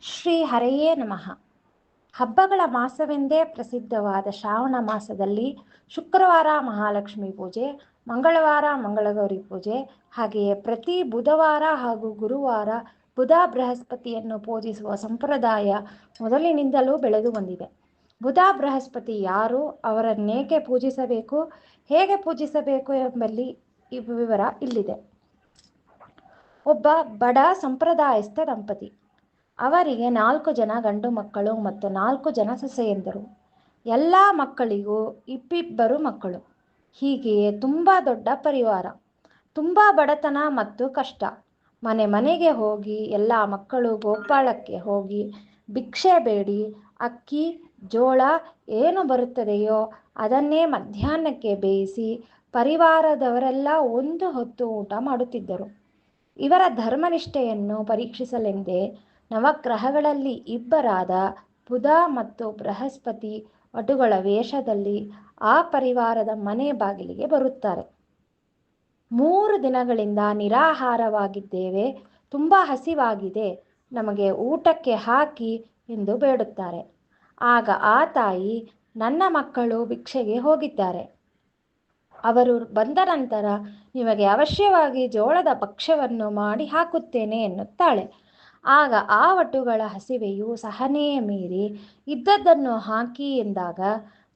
ಶ್ರೀ ಹರೆಯೇ ನಮಃ. ಹಬ್ಬಗಳ ಮಾಸವೆಂದೇ ಪ್ರಸಿದ್ಧವಾದ ಶ್ರಾವಣ ಮಾಸದಲ್ಲಿ ಶುಕ್ರವಾರ ಮಹಾಲಕ್ಷ್ಮಿ ಪೂಜೆ, ಮಂಗಳವಾರ ಮಂಗಳಗೌರಿ ಪೂಜೆ, ಹಾಗೆಯೇ ಪ್ರತಿ ಬುಧವಾರ ಹಾಗೂ ಗುರುವಾರ ಬುಧ ಬೃಹಸ್ಪತಿಯನ್ನು ಪೂಜಿಸುವ ಸಂಪ್ರದಾಯ ಮೊದಲಿನಿಂದಲೂ ಬೆಳೆದು ಬಂದಿದೆ. ಬುಧ ಬೃಹಸ್ಪತಿ ಯಾರು, ಅವರನ್ನೇಕೆ ಪೂಜಿಸಬೇಕು, ಹೇಗೆ ಪೂಜಿಸಬೇಕು ಎಂಬಲ್ಲಿ ಈ ವಿವರ ಇಲ್ಲಿದೆ. ಒಬ್ಬ ಬಡ ಸಂಪ್ರದಾಯಸ್ಥ ದಂಪತಿ. ಅವರಿಗೆ 4 ಜನ ಗಂಡು ಮಕ್ಕಳು ಮತ್ತು 4 ಜನ ಸೊಸೆಯಂದರು. ಎಲ್ಲ ಮಕ್ಕಳಿಗೂ ಇಬ್ಬಿಬ್ಬರು ಮಕ್ಕಳು. ಹೀಗೆಯೇ ತುಂಬ ದೊಡ್ಡ ಪರಿವಾರ. ತುಂಬ ಬಡತನ ಮತ್ತು ಕಷ್ಟ. ಮನೆ ಮನೆಗೆ ಹೋಗಿ ಎಲ್ಲ ಮಕ್ಕಳು ಗೋಪಾಳಕ್ಕೆ ಹೋಗಿ ಭಿಕ್ಷೆ ಬೇಡಿ ಅಕ್ಕಿ ಜೋಳ ಏನು ಬರುತ್ತದೆಯೋ ಅದನ್ನೇ ಮಧ್ಯಾಹ್ನಕ್ಕೆ ಬೇಯಿಸಿ ಪರಿವಾರದವರೆಲ್ಲ ಒಂದು ಹೊತ್ತು ಊಟ ಮಾಡುತ್ತಿದ್ದರು. ಇವರ ಧರ್ಮನಿಷ್ಠೆಯನ್ನು ಪರೀಕ್ಷಿಸಲೆಂದೇ ನವಗ್ರಹಗಳಲ್ಲಿ ಇಬ್ಬರಾದ ಬುಧ ಮತ್ತು ಬೃಹಸ್ಪತಿ ವಟುಗಳ ವೇಷದಲ್ಲಿ ಆ ಪರಿವಾರದ ಮನೆ ಬಾಗಿಲಿಗೆ ಬರುತ್ತಾರೆ. 3 ದಿನಗಳಿಂದ ನಿರಾಹಾರವಾಗಿದ್ದೇವೆ, ತುಂಬ ಹಸಿವಾಗಿದೆ, ನಮಗೆ ಊಟಕ್ಕೆ ಹಾಕಿ ಎಂದು ಬೇಡುತ್ತಾರೆ. ಆಗ ಆ ತಾಯಿ, ನನ್ನ ಮಕ್ಕಳು ಭಿಕ್ಷೆಗೆ ಹೋಗಿದ್ದಾರೆ, ಅವರು ಬಂದ ನಂತರ ನಿಮಗೆ ಅವಶ್ಯವಾಗಿ ಜೋಳದ ಭಕ್ಷ್ಯವನ್ನು ಮಾಡಿ ಹಾಕುತ್ತೇನೆ ಎನ್ನುತ್ತಾಳೆ. ಆಗ ಆ ವಟುಗಳ ಹಸಿವೆಯು ಸಹನೆಯ ಮೀರಿ ಇದ್ದದ್ದನ್ನು ಹಾಕಿ ಎಂದಾಗ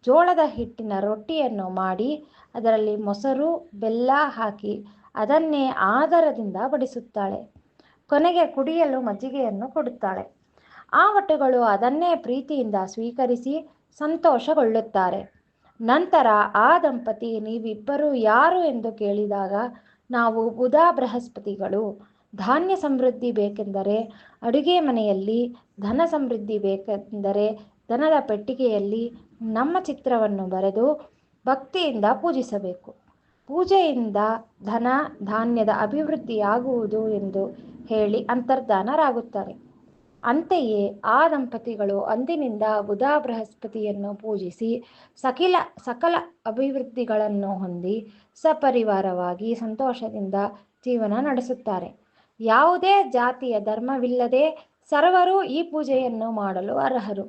ಜೋಳದ ಹಿಟ್ಟಿನ ರೊಟ್ಟಿಯನ್ನು ಮಾಡಿ ಅದರಲ್ಲಿ ಮೊಸರು ಬೆಲ್ಲ ಹಾಕಿ ಅದನ್ನೇ ಆದರದಿಂದ ಬಡಿಸುತ್ತಾಳೆ. ಕೊನೆಗೆ ಕುಡಿಯಲು ಮಜ್ಜಿಗೆಯನ್ನು ಕೊಡುತ್ತಾಳೆ. ಆ ವಟುಗಳು ಅದನ್ನೇ ಪ್ರೀತಿಯಿಂದ ಸ್ವೀಕರಿಸಿ ಸಂತೋಷಗೊಳ್ಳುತ್ತಾರೆ. ನಂತರ ಆ ದಂಪತಿ, ನೀವಿಬ್ಬರು ಯಾರು ಎಂದು ಕೇಳಿದಾಗ, ನಾವು ಬುಧ ಬೃಹಸ್ಪತಿಗಳು. ಧಾನ್ಯ ಸಮೃದ್ಧಿ ಬೇಕೆಂದರೆ ಅಡುಗೆ ಮನೆಯಲ್ಲಿ, ಧನ ಸಮೃದ್ಧಿ ಬೇಕೆಂದರೆ ಧನದ ಪೆಟ್ಟಿಗೆಯಲ್ಲಿ ನಮ್ಮ ಚಿತ್ರವನ್ನು ಬರೆದು ಭಕ್ತಿಯಿಂದ ಪೂಜಿಸಬೇಕು. ಪೂಜೆಯಿಂದ ಧನ ಧಾನ್ಯದ ಅಭಿವೃದ್ಧಿಯಾಗುವುದು ಎಂದು ಹೇಳಿ ಅಂತರ್ಧಾನರಾಗುತ್ತಾರೆ. ಅಂತೆಯೇ ಆ ದಂಪತಿಗಳು ಅಂದಿನಿಂದ ಬುಧ ಬೃಹಸ್ಪತಿಯನ್ನು ಪೂಜಿಸಿ ಸಕಲ ಅಭಿವೃದ್ಧಿಗಳನ್ನು ಹೊಂದಿ ಸಪರಿವಾರವಾಗಿ ಸಂತೋಷದಿಂದ ಜೀವನ ನಡೆಸುತ್ತಾರೆ. ಯಾವುದೇ ಜಾತಿಯ ಧರ್ಮವಿಲ್ಲದೆ ಸರ್ವರೂ ಈ ಪೂಜೆಯನ್ನು ಮಾಡಲು ಅರ್ಹರು.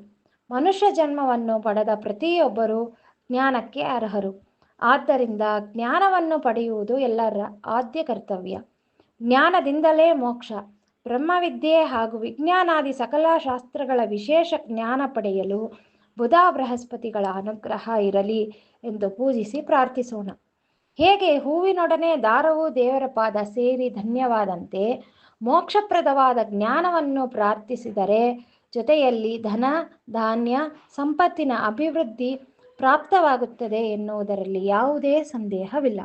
ಮನುಷ್ಯ ಜನ್ಮವನ್ನು ಪಡೆದ ಪ್ರತಿಯೊಬ್ಬರೂ ಜ್ಞಾನಕ್ಕೆ ಅರ್ಹರು. ಆದ್ದರಿಂದ ಜ್ಞಾನವನ್ನು ಪಡೆಯುವುದು ಎಲ್ಲರ ಆದ್ಯ ಕರ್ತವ್ಯ. ಜ್ಞಾನದಿಂದಲೇ ಮೋಕ್ಷ. ಬ್ರಹ್ಮವಿದ್ಯೆ ಹಾಗೂ ವಿಜ್ಞಾನಾದಿ ಸಕಲ ಶಾಸ್ತ್ರಗಳ ವಿಶೇಷ ಜ್ಞಾನ ಪಡೆಯಲು ಬುಧ ಬೃಹಸ್ಪತಿಗಳ ಅನುಗ್ರಹ ಇರಲಿ ಎಂದು ಪೂಜಿಸಿ ಪ್ರಾರ್ಥಿಸೋಣ. ಹೇಗೆ ಹೂವಿನೊಡನೆ ದಾರವು ದೇವರ ಪಾದ ಸೇರಿ ಧನ್ಯವಾದಂತೆ ಮೋಕ್ಷಪ್ರದವಾದ ಜ್ಞಾನವನ್ನು ಪ್ರಾರ್ಥಿಸಿದರೆ ಜೊತೆಯಲ್ಲಿ ಧನ ಧಾನ್ಯ ಸಂಪತ್ತಿನ ಅಭಿವೃದ್ಧಿ ಪ್ರಾಪ್ತವಾಗುತ್ತದೆ ಎನ್ನುವುದರಲ್ಲಿ ಯಾವುದೇ ಸಂದೇಹವಿಲ್ಲ.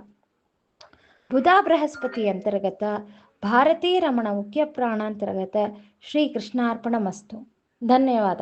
ಬುಧ ಬೃಹಸ್ಪತಿ ಅಂತರ್ಗತ ಭಾರತೀ ರಮಣ ಮುಖ್ಯ ಪ್ರಾಣಾಂತರ್ಗತ ಶ್ರೀ ಕೃಷ್ಣಾರ್ಪಣಮಸ್ತು. ಧನ್ಯವಾದ.